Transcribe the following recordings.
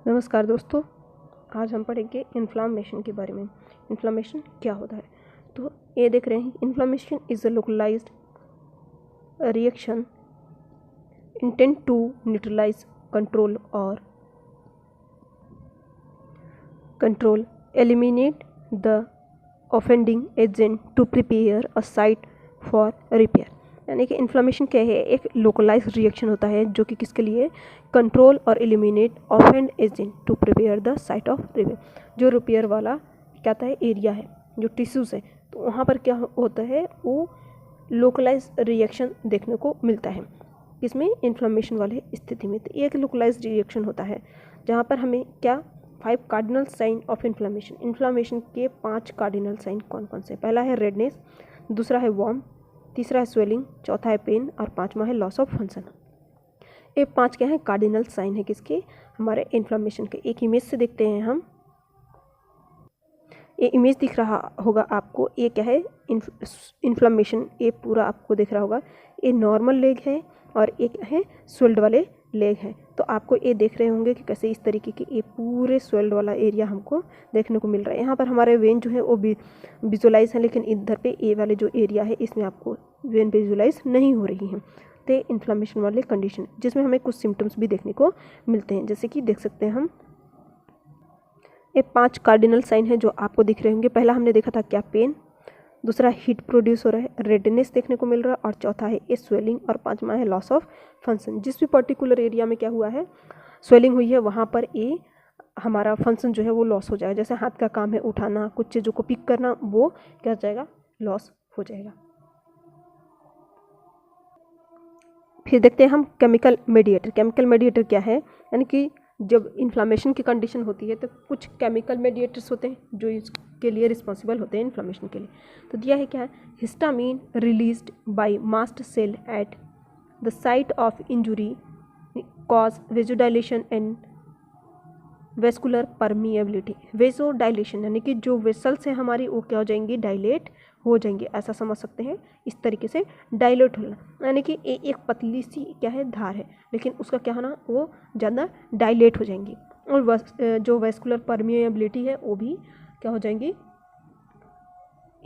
नमस्कार दोस्तों, आज हम पढ़ेंगे इन्फ्लामेशन के बारे में। इन्फ्लामेशन क्या होता है? तो ये देख रहे हैं, inflammation is a localised reaction intent to neutralise control eliminate the offending agent to prepare a site for repair. यानी कि इन्फ्लामेशन क्या है? एक लोकलाइज रिएक्शन होता है जो कि किसके लिए? कंट्रोल और eliminate offend agent to prepare the site of repair. जो रिपेयर वाला क्या होता है? एरिया है, जो टिश्यूज़ है, तो वहाँ पर क्या होता है? वो लोकलाइज रिएक्शन देखने को मिलता है। इसमें इन्फ्लामेशन वाले स्थिति में तो एक लोकलाइज रिएक्शन होता है जहाँ पर हमें क्या 5 cardinal sign of inflammation. Inflammation के 5 कार्डिनल साइन कौन कौन से? पहला है रेडनेस, दूसरा है वॉर्म, तीसरा है स्वेलिंग, चौथा है पेन और पांचवा है लॉस ऑफ फंक्शन। ये 5 क्या है? कार्डिनल साइन है किसके? हमारे इन्फ्लामेशन के। एक इमेज से देखते हैं हम। ये इमेज दिख रहा होगा आपको। ये क्या है? इन्फ्लामेशन। ये पूरा आपको दिख रहा होगा। ये नॉर्मल लेग है और एक है स्वेल्ड वाले लेग है। तो आपको ये देख रहे होंगे कि कैसे इस तरीके की ये पूरे स्वेल्ड वाला एरिया हमको देखने को मिल रहा है। यहाँ पर हमारे वेन जो है वो भी विजुलाइज है, लेकिन इधर पे ये वाले जो एरिया है इसमें आपको वेन विजुलाइज नहीं हो रही है। तो इन्फ्लामेशन वाले कंडीशन जिसमें हमें कुछ सिम्टम्स भी देखने को मिलते हैं, जैसे कि देख सकते हैं हम। ये 5 कार्डिनल साइन है जो आपको दिख रहे होंगे। पहला हमने देखा था क्या? पेन, दूसरा हीट प्रोड्यूस हो रहा है, रेडनेस देखने को मिल रहा है, और चौथा है ये स्वेलिंग, और पांचवा है लॉस ऑफ फंक्शन। जिस भी पर्टिकुलर एरिया में क्या हुआ है, स्वेलिंग हुई है, वहाँ पर ये हमारा फंक्शन जो है वो लॉस हो जाएगा। जैसे हाथ का काम है उठाना, कुछ चीज़ों को पिक करना, वो क्या हो जाएगा? लॉस हो जाएगा। फिर देखते हैं हम केमिकल मेडिएटर। केमिकल मेडिएटर क्या है? यानी कि जब इन्फ्लामेशन की कंडीशन होती है तो कुछ केमिकल मेडिएटर्स होते हैं जो इसके लिए रिस्पॉन्सिबल होते हैं इन्फ्लामेशन के लिए। तो दिया है क्या है? Histamine released by mast cell at the site of injury cause vasodilation and vascular permeability. Vasodilation यानी कि जो वेसल्स हैं हमारी वो क्या हो जाएंगी? डायलेट हो जाएंगे। ऐसा समझ सकते हैं, इस तरीके से डायलेट होना यानी कि एक पतली सी क्या है? धार है, लेकिन उसका क्या होना? वो ज़्यादा डायलेट हो जाएंगी। और जो वेस्कुलर परमिएबिलिटी है वो भी क्या हो जाएंगी?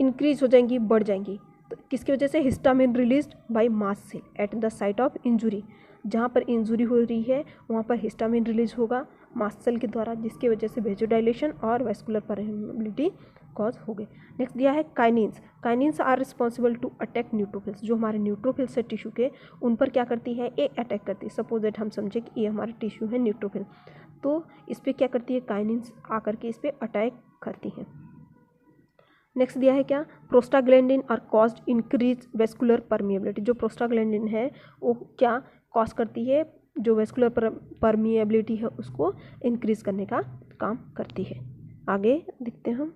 इंक्रीज हो जाएंगी, बढ़ जाएंगी। तो किसकी वजह से? Histamine released by mast cell at the site of injury. जहाँ पर इंजुरी हो रही है वहाँ पर हिस्टामिन रिलीज होगा मास्ट सेल के द्वारा, जिसकी वजह से वेजोडाइलेशन और वेस्कुलर परमिएबिलिटी कॉज हो गई। नेक्स्ट दिया है kinins. Kinins are responsible to attack neutrophils. जो हमारे न्यूट्रोफिल्स है टिश्यू के, उन पर क्या करती है? ये अटैक करती है। सपोज दैट हम समझे कि ये हमारा टिश्यू है न्यूट्रोफिल, तो इस पर क्या करती है? काइनिन्स आकर के इस पर अटैक करती है। नेक्स्ट दिया है क्या? प्रोस्टाग्लैंडिन और कॉज इंक्रीज वेस्कुलर परमिएबिलिटी। जो प्रोस्टाग्लैंडिन है वो क्या कॉज करती है? जो वेस्कुलर परमिएबिलिटी है उसको इंक्रीज करने का काम करती है। आगे देखते हैं हम।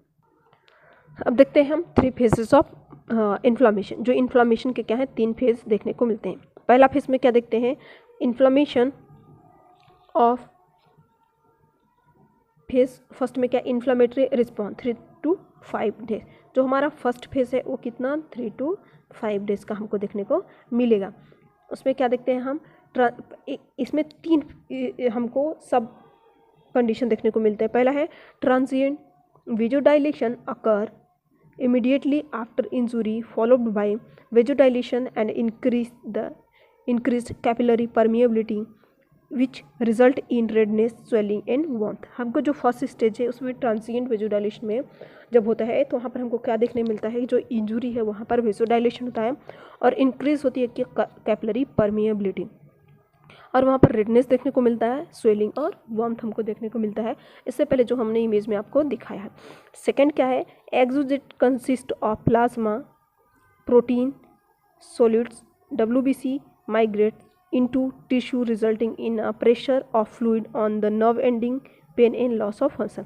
अब देखते हैं हम 3 फेजेस ऑफ इन्फ्लामेशन। जो इन्फ्लामेशन के क्या है? 3 फेज देखने को मिलते हैं। पहला फेज में क्या देखते हैं? इन्फ्लामेशन ऑफ फेज फर्स्ट में क्या? Inflammatory response 3 to 5 days. जो हमारा फर्स्ट फेज है वो कितना? 3 to 5 डेज का हमको देखने को मिलेगा। उसमें क्या देखते हैं हम? इसमें 3 हमको सब कंडीशन देखने को मिलते हैं। पहला है transient vasodilation occur immediately after injury followed by vasodilation and increased capillary permeability which result in redness, swelling and warmth. हमको जो फर्स्ट स्टेज है उसमें ट्रांसिएंट वेजोडाइलेशन में जब होता है तो वहाँ पर हमको क्या देखने मिलता है? जो इंजुरी है वहाँ पर वेजोडाइलेशन होता है और इंक्रीज होती है कि कैपिलरी परमिएबिलिटी, और वहाँ पर रेडनेस देखने को मिलता है, स्वेलिंग और वॉर्मथ हमको देखने को मिलता है। इससे पहले जो हमने इमेज में आपको दिखाया है। सेकेंड क्या है? Exudate consist of plasma protein solids WBC migrates into tissue resulting in a pressure of fluid on the nerve ending, pain and loss of function।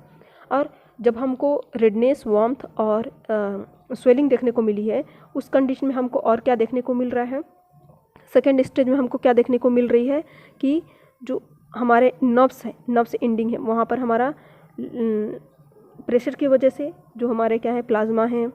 और जब हमको रेडनेस, वार्मथ और स्वेलिंग देखने को मिली है, उस कंडीशन में हमको और क्या देखने को मिल रहा है? सेकेंड स्टेज में हमको क्या देखने को मिल रही है कि जो हमारे नर्व्स हैं, नर्व्स एंडिंग है, वहाँ पर हमारा प्रेशर की वजह से जो हमारे क्या है? प्लाज्मा है,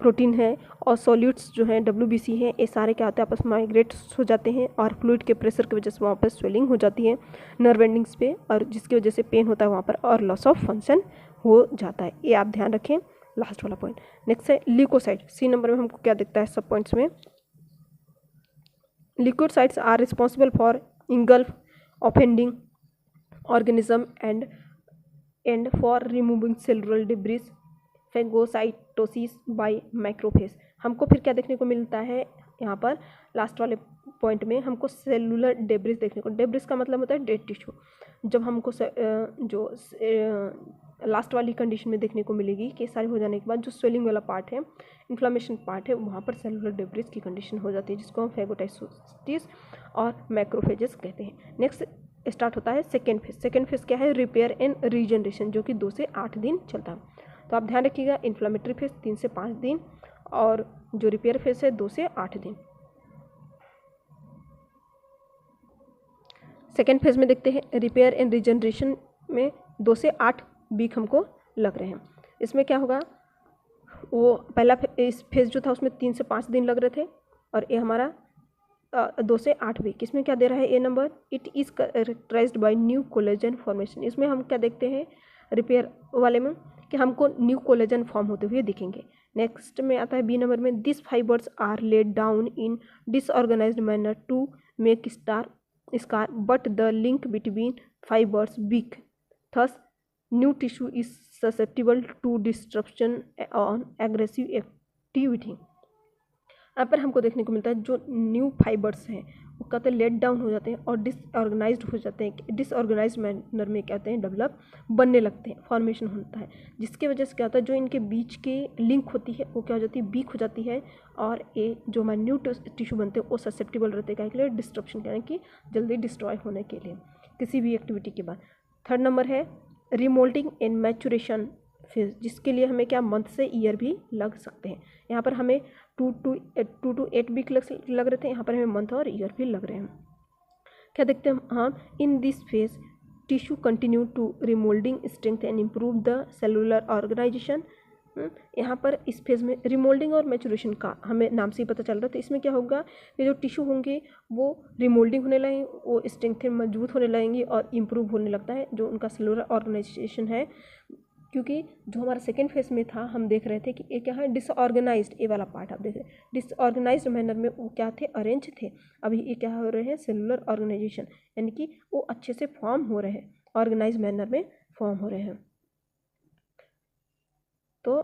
प्रोटीन है और सॉल्यूट्स जो हैं WBC हैं, ये सारे क्या होते हैं आपस में माइग्रेट हो जाते हैं और फ्लूइड के प्रेशर की वजह से वहाँ पर स्वेलिंग हो जाती है नर्व एंडिंग्स पे, और जिसकी वजह से पेन होता है वहाँ पर और लॉस ऑफ फंक्शन हो जाता है। ये आप ध्यान रखें, लास्ट वाला पॉइंट। नेक्स्ट है ल्यूकोसाइट। सी नंबर में हमको क्या दिखता है सब पॉइंट्स में, leukocytes are responsible for engulf offending organism and for removing cellular debris phagocytosis by macrophage। हमको फिर क्या देखने को मिलता है यहाँ पर लास्ट वाले पॉइंट में, हमको सेलुलर डेब्रिस देखने को, डेब्रिस का मतलब होता है डेड टिश्यू। जब हमको जो लास्ट वाली कंडीशन में देखने को मिलेगी कि सारे हो जाने के बाद जो स्वेलिंग वाला पार्ट है, इन्फ्लामेशन पार्ट है, वहाँ पर सेलुलर डेब्रिस की कंडीशन हो जाती है, जिसको हम फैगोसाइटोसिस और मैक्रोफेजेस कहते हैं। नेक्स्ट स्टार्ट होता है सेकेंड फेज। सेकेंड फेज क्या है, रिपेयर एंड रीजनरेशन, जो कि 2 से 8 दिन चलता है। तो आप ध्यान रखिएगा, इन्फ्लामेटरी फेज 3 से 5 दिन और जो रिपेयर फेज है 2 से 8 दिन। सेकेंड फेज में देखते हैं रिपेयर एंड रीजनरेशन में 2 से 8 वीक हमको लग रहे हैं। इसमें क्या होगा, वो पहला इस फेज जो था उसमें 3 से 5 दिन लग रहे थे और ये हमारा 2 से 8 वीक। इसमें क्या दे रहा है a number, it is characterized by new collagen formation. इसमें हम क्या देखते हैं रिपेयर वाले में कि हमको न्यू कोलेजन फॉर्म होते हुए दिखेंगे। नेक्स्ट में आता है बी नंबर में, this fibres are laid down in disorganised manner to make scar, but the link between fibres weak, thus new tissue is susceptible to disruption on aggressive activity. यहाँ पर हमको देखने को मिलता है जो न्यू फाइबर्स हैं वो कहते हैं लेट डाउन हो जाते हैं और डिसऑर्गेनाइज्ड हो जाते हैं, डिसऑर्गेनाइज्ड मैनर में क्या होते हैं डेवलप बनने लगते हैं, फॉर्मेशन होता है, जिसकी वजह से क्या होता है जो इनके बीच के लिंक होती है वो क्या हो जाती है, वीक हो जाती है और ये जो हमारे न्यू टिश्यू बनते हैं वो ससेप्टिबल रहते हैं, क्या के लिए, डिस्ट्रप्शन, यानी कि जल्दी डिस्ट्रॉय होने के लिए किसी भी एक्टिविटी के बाद। थर्ड नंबर है रिमोल्डिंग एंड मैचुरेशन फेज, जिसके लिए हमें क्या मंथ से ईयर भी लग सकते हैं। यहाँ पर हमें 2 to 8 वीक लग रहे थे, यहाँ पर हमें मंथ और ईयर भी लग रहे हैं। क्या देखते हैं हम, in this phase tissue continue to remodelling strength and improve the cellular organisation. यहाँ पर इस फेज में रिमोल्डिंग और मैचुरेशन का हमें नाम से ही पता चल रहा था। इसमें क्या होगा कि जो टिश्यू होंगे वो रिमोल्डिंग होने लगेंगे, वो स्ट्रेंथ मजबूत होने लगेंगे और इम्प्रूव होने लगता है जो उनका सेलुलर ऑर्गेनाइजेशन है। क्योंकि जो हमारा सेकेंड फेज में था हम देख रहे थे कि ये क्या है, डिसऑर्गेनाइज्ड, ये वाला पार्ट आप देख रहे हैं डिसऑर्गेनाइज्ड मैनर में वो क्या थे, अरेंज थे। अभी ये क्या हो रहे हैं, सेलुलर ऑर्गेनाइजेशन, यानी कि वो अच्छे से फॉर्म हो रहे हैं, ऑर्गेनाइज मैनर में फॉर्म हो रहे हैं। तो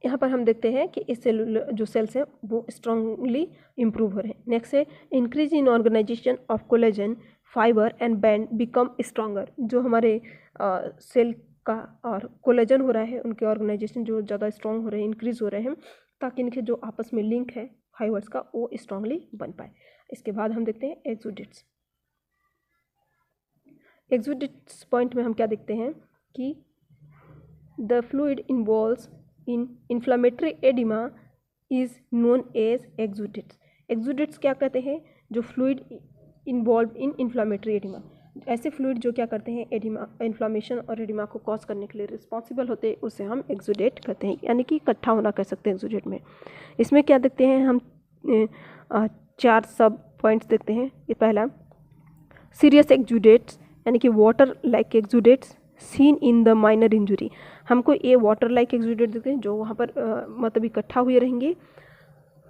यहाँ पर हम देखते हैं कि इस सेलुलर जो सेल्स हैं वो स्ट्रांगली इम्प्रूव हो रहे हैं। नेक्स्ट है increase in organisation of collagen fibre and band become stronger. जो हमारे सेल का और कोलेजन हो रहा है उनके ऑर्गेनाइजेशन जो ज़्यादा स्ट्रांग हो रहे हैं, इंक्रीज हो रहे हैं, ताकि इनके जो आपस में लिंक है फाइबर्स का वो स्ट्रांगली बन पाए। इसके बाद हम देखते हैं एक्सुडेट्स। एक्सुडेट्स पॉइंट में हम क्या देखते हैं कि the fluid involves in inflammatory oedema is known as exudates. Exudates क्या कहते हैं, जो fluid involve in inflammatory oedema, ऐसे फ्लूइड जो क्या करते हैं एडिमा, इन्फ्लामेशन और एडिमा को कॉज करने के लिए रिस्पॉन्सिबल होते हैं, उसे हम एक्सुडेट कहते हैं, यानी कि इकट्ठा होना कह सकते हैं एक्सुडेट में। इसमें क्या देखते हैं हम, 4 सब पॉइंट्स देखते हैं। ये पहला सीरियस एक्सुडेट्स, यानी कि water like exudates seen in the minor injury. हमको ये वाटर लाइक एक्सुडेट देखते हैं जो वहाँ पर मतलब इकट्ठा हुए रहेंगे,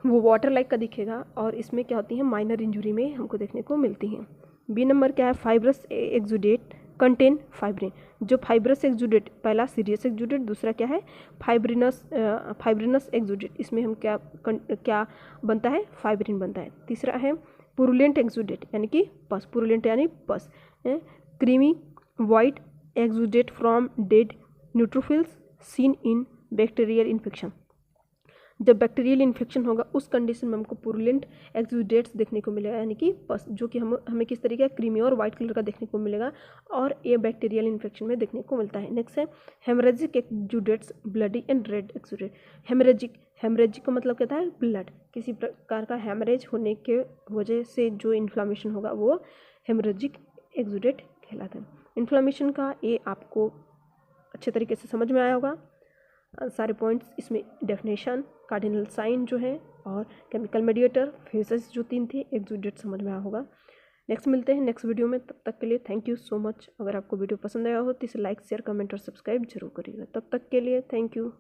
वो वाटर लाइक का दिखेगा और इसमें क्या होती है, माइनर इंजुरी में हमको देखने को मिलती हैं। बी नंबर क्या है, फाइब्रस एक्सुडेट कंटेन फाइब्रिन। जो फाइब्रस एक्सुडेट, पहला सीरियस एक्सुडेट, दूसरा क्या है फाइब्रिनस एक्सुडेट, इसमें हम क्या बनता है, फाइब्रिन बनता है। तीसरा है पुरुलेंट एक्सुडेट, यानी कि पस, पुरुलेंट यानी पस, creamy white exudate from dead neutrophils seen in bacterial infection. जब बैक्टीरियल इन्फेक्शन होगा उस कंडीशन में हमको पुरुलेंट एक्सुडेट्स देखने को मिलेगा, यानी कि पस, जो कि हमें किस तरीके का क्रीमी और वाइट कलर का देखने को मिलेगा और ये बैक्टीरियल इन्फेक्शन में देखने को मिलता है। नेक्स्ट है haemorrhagic exudates bloody and red exudate. Haemorrhagic का मतलब कहता है ब्लड, किसी प्रकार का हेमरेज होने के वजह से जो इन्फ्लामेशन होगा वो हेमरेजिक एक्सुडेट कहलाता है। इन्फ्लेमेशन का ये आपको अच्छे तरीके से समझ में आया होगा। सारे पॉइंट्स इसमें डेफिनेशन, कार्डिनल साइन जो है और केमिकल मेडिएटर, फेसेस जो 3 थे, एक्सुडेट समझ में आया होगा। नेक्स्ट मिलते हैं नेक्स्ट वीडियो में, तब तक के लिए थैंक यू सो मच। अगर आपको वीडियो पसंद आया हो तो इसे लाइक शेयर कमेंट और सब्सक्राइब जरूर करिएगा। तब तक के लिए थैंक यू।